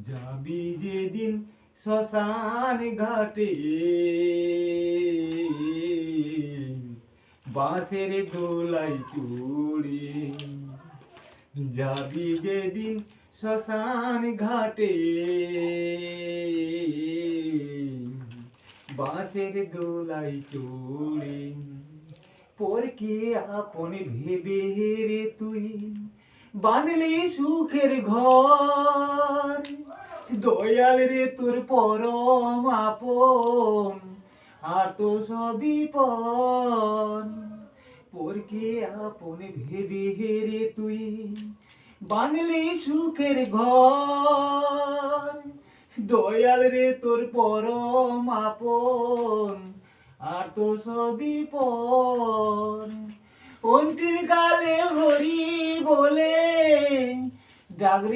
যাবি যেদিন শ্মশান ঘাটে, বাঁশের দোলাই চড়ে। যাবি যেদিন শ্মশান ঘাটে, বাঁশের দোলাই চড়ে। পরকে আপন ভেবে রে তুই বাঁধলি সুখের ঘর, দয়াল রে তোর পরম আপন, আর তো সবই পর। পরকে আপন ভেবে রে তুই বাঁধলি সুখের ঘর, দয়াল রে তোর পরম আপন, আর তো সবই পর। অন্তিম কালে হরি বলে ডাকরে